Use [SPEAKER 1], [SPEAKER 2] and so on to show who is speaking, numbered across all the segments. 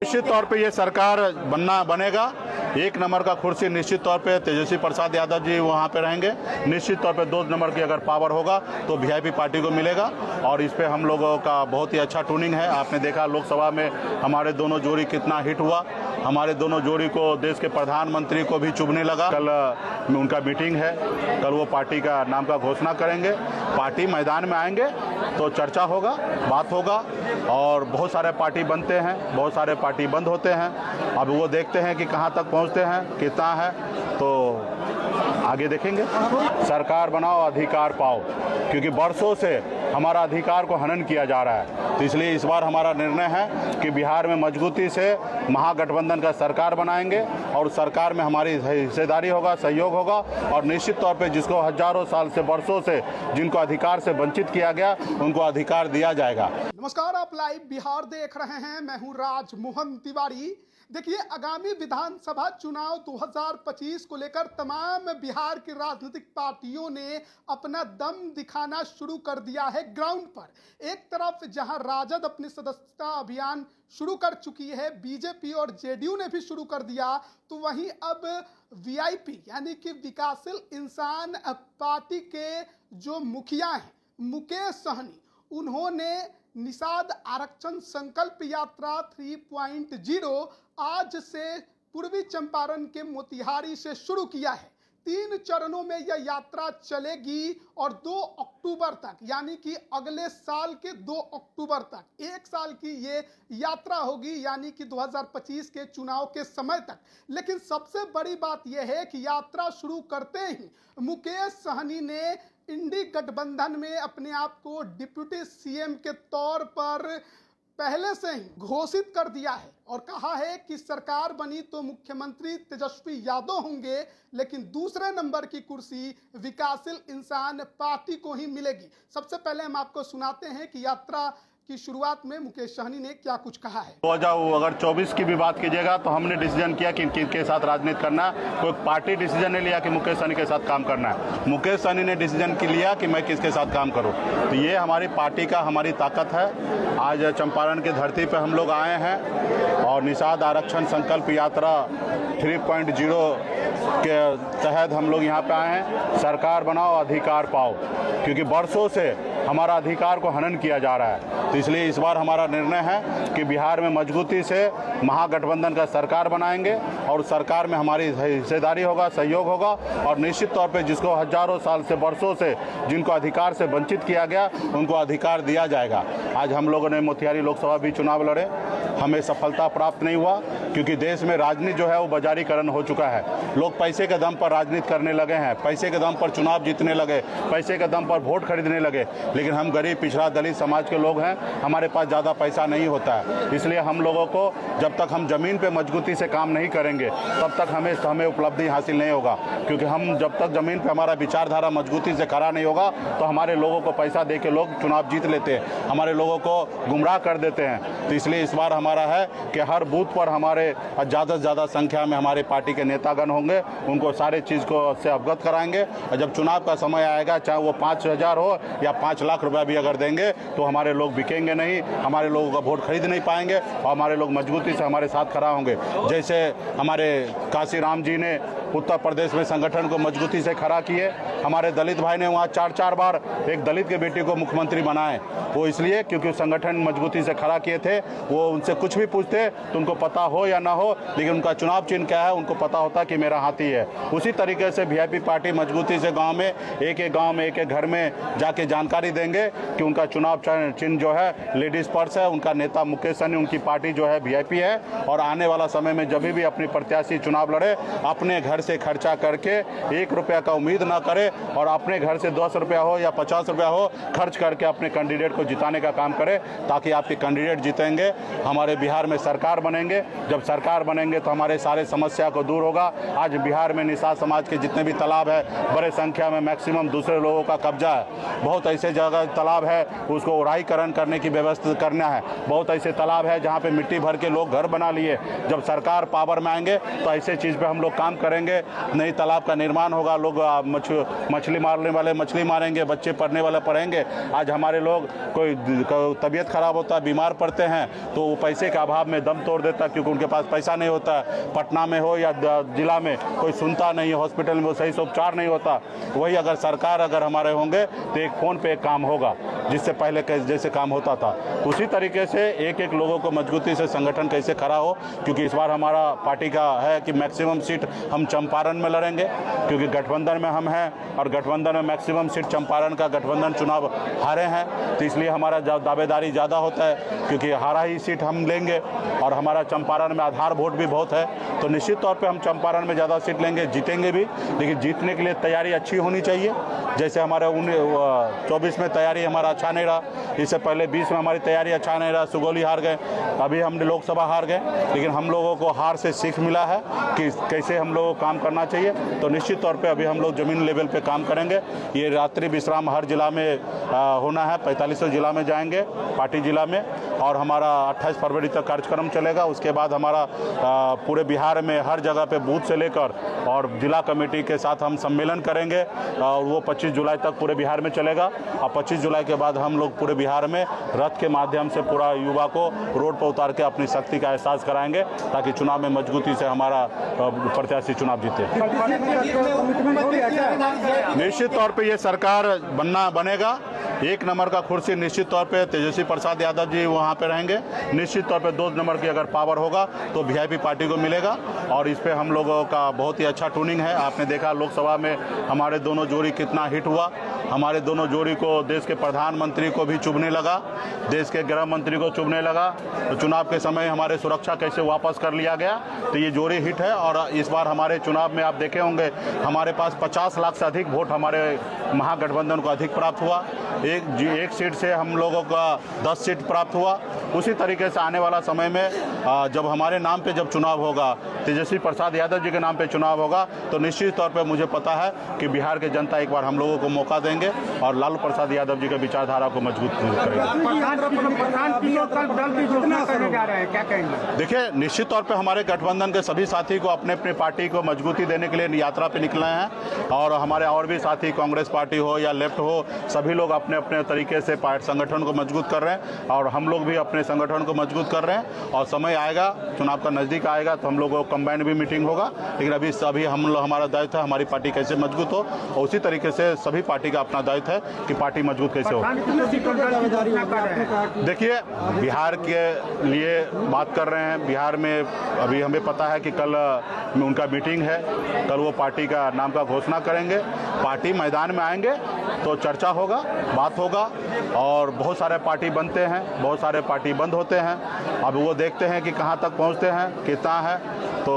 [SPEAKER 1] निश्चित तौर पे ये सरकार बनेगा। एक नंबर का कुर्सी निश्चित तौर पे तेजस्वी प्रसाद यादव जी वहाँ पे रहेंगे। निश्चित तौर पे 2 नंबर की अगर पावर होगा तो वीआईपी पार्टी को मिलेगा और इस पे हम लोगों का बहुत ही अच्छा ट्यूनिंग है। आपने देखा लोकसभा में हमारे दोनों जोड़ी कितना हिट हुआ। हमारे दोनों जोड़ी को देश के प्रधानमंत्री को भी चुभने लगा। कल उनका मीटिंग है, कल वो पार्टी का नाम का घोषणा करेंगे। पार्टी मैदान में आएंगे तो चर्चा होगा, बात होगा और बहुत सारे पार्टी बनते हैं, बहुत सारे पार्टी बंद होते हैं। अब वो देखते हैं कि कहाँ तक पहुँचते हैं, कितना है, तो आगे देखेंगे। सरकार बनाओ अधिकार पाओ, क्योंकि बरसों से हमारा अधिकार को हनन किया जा रहा है। तो इसलिए इस बार हमारा निर्णय है कि बिहार में मजबूती से महागठबंधन का सरकार बनाएंगे और सरकार में हमारी हिस्सेदारी होगा, सहयोग होगा और निश्चित तौर पे जिसको हजारों साल से, बरसों से जिनको अधिकार से वंचित किया गया उनको अधिकार दिया जाएगा।
[SPEAKER 2] नमस्कार, आप लाइव बिहार देख रहे हैं। मैं हूं राजमोहन तिवारी। देखिए, आगामी विधानसभा चुनाव 2025 को लेकर तमाम बिहार की राजनीतिक पार्टियों ने अपना दम दिखाना शुरू कर दिया है ग्राउंड पर। एक तरफ जहां राजद अपनी सदस्यता अभियान शुरू कर चुकी है, बीजेपी और जेडीयू ने भी शुरू कर दिया, तो वहीं अब वीआईपी यानी कि विकासशील इंसान पार्टी के जो मुखिया हैं मुकेश सहनी, उन्होंने निषाद आरक्षण संकल्प यात्रा 3.0 आज से पूर्वी चंपारण के मोतिहारी से शुरू किया है। 3 चरणों में यह यात्रा चलेगी और 2 अक्टूबर तक यानी कि अगले साल के 2 अक्टूबर तक 1 साल की ये यात्रा होगी, यानी कि 2025 के चुनाव के समय तक। लेकिन सबसे बड़ी बात यह है कि यात्रा शुरू करते ही मुकेश सहनी ने इंडी गठबंधन में अपने आप को डिप्टी सीएम के तौर पर पहले से ही घोषित कर दिया है और कहा है कि सरकार बनी तो मुख्यमंत्री तेजस्वी यादव होंगे, लेकिन दूसरे नंबर की कुर्सी विकासशील इंसान पार्टी को ही मिलेगी। सबसे पहले हम आपको सुनाते हैं कि यात्रा की शुरुआत में मुकेश सहनी ने क्या कुछ कहा है।
[SPEAKER 1] 2024 की भी बात कीजिएगा तो हमने डिसीजन किया कि किनके साथ राजनीति करना है। कोई पार्टी डिसीजन नहीं लिया कि मुकेश सहनी के साथ काम करना है। मुकेश सहनी ने डिसीजन लिया कि मैं किसके साथ काम करूं। तो ये हमारी पार्टी का, हमारी ताकत है। आज चंपारण की धरती पर हम लोग आए हैं और निषाद आरक्षण संकल्प यात्रा 3.0 के तहत हम लोग यहाँ पे आए हैं। सरकार बनाओ अधिकार पाओ, क्योंकि बरसों से हमारा अधिकार को हनन किया जा रहा है। तो इसलिए इस बार हमारा निर्णय है कि बिहार में मजबूती से महागठबंधन का सरकार बनाएंगे और सरकार में हमारी हिस्सेदारी होगा, सहयोग होगा और निश्चित तौर पे जिसको हजारों साल से, बरसों से जिनको अधिकार से वंचित किया गया उनको अधिकार दिया जाएगा। आज हम लोगों ने मोतिहारी लोकसभा भी चुनाव लड़े, हमें सफलता प्राप्त नहीं हुआ क्योंकि देश में राजनीति जो है वो बाजारीकरण हो चुका है। लोग पैसे के दम पर राजनीति करने लगे हैं, पैसे के दम पर चुनाव जीतने लगे, पैसे के दम पर वोट खरीदने लगे। लेकिन हम गरीब, पिछड़ा, दलित समाज के लोग हैं, हमारे पास ज़्यादा पैसा नहीं होता है। इसलिए हम लोगों को जब तक हम ज़मीन पे मजबूती से काम नहीं करेंगे तब तक हमें उपलब्धि हासिल नहीं होगा। क्योंकि हम जब तक ज़मीन पे हमारा विचारधारा मजबूती से खड़ा नहीं होगा तो हमारे लोगों को पैसा दे के लोग चुनाव जीत लेते हैं, हमारे लोगों को गुमराह कर देते हैं। तो इसलिए इस बार हमारा है कि हर बूथ पर हमारे ज़्यादा से ज़्यादा संख्या में हमारे पार्टी के नेतागण होंगे, उनको सारे चीज़ को से अवगत कराएंगे और जब चुनाव का समय आएगा, चाहे वो 5,000 हो या 5 लाख रुपया भी अगर देंगे तो हमारे लोग बिकेंगे नहीं, हमारे लोगों का वोट खरीद नहीं पाएंगे और हमारे लोग मजबूती से हमारे साथ खड़ा होंगे। जैसे हमारे काशी राम जी ने उत्तर प्रदेश में संगठन को मजबूती से खड़ा किए, हमारे दलित भाई ने वहाँ 4 बार एक दलित के बेटी को मुख्यमंत्री बनाए। वो इसलिए क्योंकि संगठन मजबूती से खड़ा किए थे। वो उनसे कुछ भी पूछते तो उनको पता हो या ना हो, लेकिन उनका चुनाव चिन्ह क्या है उनको पता होता कि मेरा हाथी है। उसी तरीके से वीआईपी पार्टी मजबूती से गाँव में, एक गाँव में, एक घर में जाके जानकारी देंगे कि उनका चुनाव चिन्ह जो है लेडीज पर्स है, उनका नेता मुकेश सहनी, उनकी पार्टी जो है वीआईपी है। और आने वाला समय में जब भी अपनी प्रत्याशी चुनाव लड़े, अपने घर से खर्चा करके 1 रुपया का उम्मीद ना करे और अपने घर से 10 रुपया हो या 50 रुपया हो खर्च करके अपने कैंडिडेट को जिताने का काम करे, ताकि आपके कैंडिडेट जीतेंगे, हमारे बिहार में सरकार बनेंगे। जब सरकार बनेंगे तो हमारे सारे समस्या को दूर होगा। आज बिहार में निषाद समाज के जितने भी तालाब है, बड़े संख्या में मैक्सिमम दूसरे लोगों का कब्जा है। बहुत ऐसे जगह तालाब है उसको उड़ाईकरण करने की व्यवस्था करना है। बहुत ऐसे तालाब है जहाँ पे मिट्टी भर के लोग घर बना लिए। जब सरकार पावर में आएंगे तो ऐसे चीज़ पे हम लोग काम करेंगे। करेंगे, नई तालाब का निर्माण होगा, लोग मछली मारने वाले मछली मारेंगे, बच्चे पढ़ने वाले पढ़ेंगे। आज हमारे लोग कोई तबीयत खराब होता है, बीमार पड़ते हैं तो वो पैसे के अभाव में दम तोड़ देता है, क्योंकि उनके पास पैसा नहीं होता। पटना में हो या जिला में कोई सुनता नहीं है, हॉस्पिटल में सही से उपचार नहीं होता। वही अगर सरकार अगर हमारे होंगे तो एक फ़ोन पे एक काम होगा, जिससे पहले जैसे काम होता था। उसी तरीके से एक एक लोगों को मजबूती से संगठन कैसे खड़ा हो, क्योंकि इस बार हमारा पार्टी का है कि मैक्सिमम सीट हम चंपारण में लड़ेंगे, क्योंकि गठबंधन में हम हैं और गठबंधन में मैक्सिमम सीट चंपारण का गठबंधन चुनाव हारे हैं, तो इसलिए हमारा दावेदारी ज़्यादा होता है, क्योंकि हारा ही सीट हम लेंगे और हमारा चंपारण में आधार वोट भी बहुत है। तो निश्चित तौर पे हम चंपारण में ज़्यादा सीट लेंगे, जीतेंगे भी, लेकिन जीतने के लिए तैयारी अच्छी होनी चाहिए। जैसे हमारे 24 में तैयारी हमारा अच्छा नहीं रहा, इससे पहले 20 में हमारी तैयारी अच्छा नहीं रहा, सुगौली हार गए, अभी हमने लोकसभा हार गए, लेकिन हम लोगों को हार से सीख मिला है कि कैसे हम लोगों को काम करना चाहिए। तो निश्चित तौर पे अभी हम लोग ज़मीन लेवल पे काम करेंगे। ये रात्रि विश्राम हर जिला में होना है, 45 जिला में जाएंगे, पार्टी जिला में, और हमारा 28 फरवरी तक कार्यक्रम चलेगा। उसके बाद हमारा पूरे बिहार में हर जगह पे बूथ से लेकर और जिला कमेटी के साथ हम सम्मेलन करेंगे, और वो 25 जुलाई तक पूरे बिहार में चलेगा। और 25 जुलाई के बाद हम लोग पूरे बिहार में रथ के माध्यम से पूरा युवा को रोड पर उतार के अपनी शक्ति का एहसास कराएंगे, ताकि चुनाव में मजबूती से हमारा प्रत्याशी चुनाव जीते। निश्चित तौर पे ये सरकार बनेगा। एक नंबर का कुर्सी निश्चित तौर पे तेजस्वी प्रसाद यादव जी वहाँ पे रहेंगे। निश्चित तौर पे 2 नंबर की अगर पावर होगा तो वीआईपी पार्टी को मिलेगा, और इस पे हम लोगों का बहुत ही अच्छा ट्यूनिंग है। आपने देखा लोकसभा में हमारे दोनों जोड़ी कितना हिट हुआ। हमारे दोनों जोड़ी को देश के प्रधानमंत्री को भी चुभने लगा, देश के गृह मंत्री को चुभने लगा। तो चुनाव के समय हमारे सुरक्षा कैसे वापस कर लिया गया, तो ये जोड़ी हिट है। और इस बार हमारे चुनाव में आप देखे होंगे हमारे पास 50 लाख से अधिक वोट हमारे महागठबंधन को अधिक प्राप्त हुआ। एक सीट से हम लोगों का 10 सीट प्राप्त हुआ। उसी तरीके से आने वाला समय में जब हमारे नाम पे जब चुनाव होगा, तेजस्वी प्रसाद यादव जी के नाम पे चुनाव होगा, तो निश्चित तौर पे मुझे पता है कि बिहार के जनता एक बार हम लोगों को मौका देंगे और लालू प्रसाद यादव जी के विचारधारा को मजबूत करेगा। देखिए, निश्चित तौर पे हमारे गठबंधन के सभी साथी को अपने अपने पार्टी को मजबूती देने के लिए यात्रा पे निकले हैं, और हमारे और भी साथी कांग्रेस पार्टी हो या लेफ्ट हो, सभी लोग अपने अपने तरीके से संगठन को मजबूत कर रहे हैं, और हम लोग भी अपने संगठन को मजबूत कर रहे हैं। और समय आएगा, चुनाव का नज़दीक आएगा, तो हम लोगों को कंबाइंड भी मीटिंग होगा। लेकिन अभी हमारा दायित्व है हमारी पार्टी कैसे मजबूत हो, और उसी तरीके से सभी पार्टी का अपना दायित्व है कि पार्टी मजबूत कैसे हो। देखिए, बिहार के लिए बात कर रहे हैं। बिहार में अभी हमें पता है कि कल उनका मीटिंग है, कल वो पार्टी का नाम का घोषणा करेंगे। पार्टी मैदान में आएंगे तो चर्चा होगा, बात होगा, और बहुत सारे पार्टी बनते हैं, बहुत सारे पार्टी बंद होते हैं। अब वो देखते हैं कि कहाँ तक पहुँचते हैं, कितना है, तो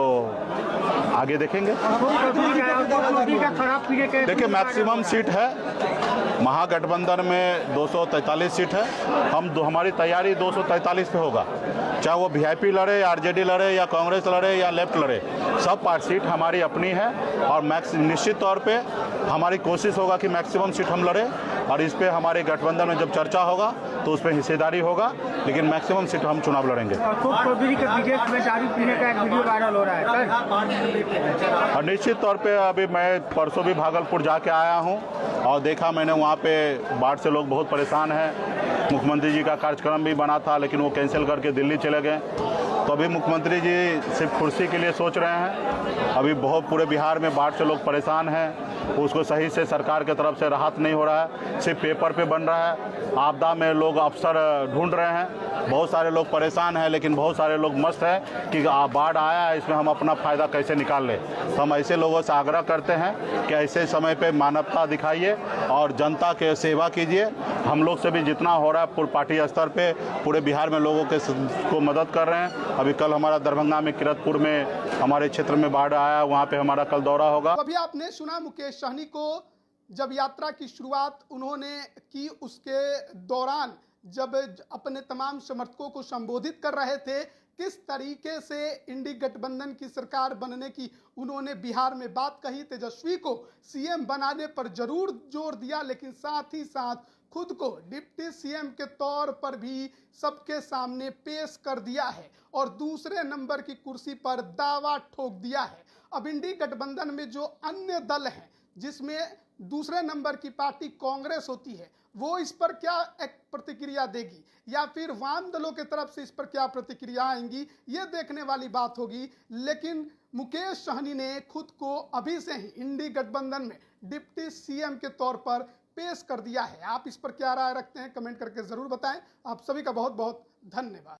[SPEAKER 1] आगे देखेंगे। देखिए, मैक्सिमम सीट है महागठबंधन में 243 सीट है। हमारी तैयारी 243 पे होगा, चाहे वो वीआईपी लड़े या आरजेडी लड़े या कांग्रेस लड़े या लेफ्ट लड़े, सब सीट हमारी अपनी है। और निश्चित तौर पे हमारी कोशिश होगा कि मैक्सिमम सीट हम लड़े, और इस पे हमारे गठबंधन में जब चर्चा होगा तो उस पर हिस्सेदारी होगा, लेकिन मैक्सिमम सीट हम चुनाव लड़ेंगे। और निश्चित तौर पे अभी मैं परसों भी भागलपुर जाके आया हूँ, और देखा मैंने वहाँ पे बाढ़ से लोग बहुत परेशान हैं। मुख्यमंत्री जी का कार्यक्रम भी बना था, लेकिन वो कैंसिल करके दिल्ली चले गए। तो अभी मुख्यमंत्री जी सिर्फ कुर्सी के लिए सोच रहे हैं। अभी बहुत पूरे बिहार में बाढ़ से लोग परेशान हैं, उसको सही से सरकार की तरफ से राहत नहीं हो रहा है, सिर्फ पेपर पे बन रहा है। आपदा में लोग अफसर ढूंढ रहे हैं, बहुत सारे लोग परेशान हैं, लेकिन बहुत सारे लोग मस्त हैं कि बाढ़ आया है, इसमें हम अपना फ़ायदा कैसे निकाल लें। तो हम ऐसे लोगों से आग्रह करते हैं कि ऐसे समय पे मानवता दिखाइए और जनता के सेवा कीजिए। हम लोग से भी जितना हो रहा है पूरे पार्टी स्तर पे पूरे बिहार में लोगों को मदद कर रहे हैं। अभी कल हमारा दरभंगा में किरतपुर में हमारे क्षेत्र में बाढ़ आया, वहाँ पे हमारा कल दौरा होगा।
[SPEAKER 2] अभी आपने सुना मुकेश सहनी को जब यात्रा की शुरुआत उन्होंने की, उसके दौरान जब अपने तमाम समर्थकों को संबोधित कर रहे थे, किस तरीके से इंडी गठबंधन की सरकार बनने की उन्होंने बिहार में बात कही। तेजस्वी को सीएम बनाने पर जरूर जोर दिया, लेकिन साथ ही साथ खुद को डिप्टी सीएम के तौर पर भी सबके सामने पेश कर दिया है और दूसरे नंबर की कुर्सी पर दावा ठोक दिया है। अब इंडी गठबंधन में जो अन्य दल हैं, जिसमें दूसरे नंबर की पार्टी कांग्रेस होती है, वो इस पर क्या एक प्रतिक्रिया देगी या फिर वाम दलों की तरफ से इस पर क्या प्रतिक्रिया आएंगी, ये देखने वाली बात होगी। लेकिन मुकेश सहनी ने खुद को अभी से ही इंडी गठबंधन में डिप्टी सीएम के तौर पर पेश कर दिया है। आप इस पर क्या राय रखते हैं, कमेंट करके जरूर बताएं। आप सभी का बहुत बहुत धन्यवाद।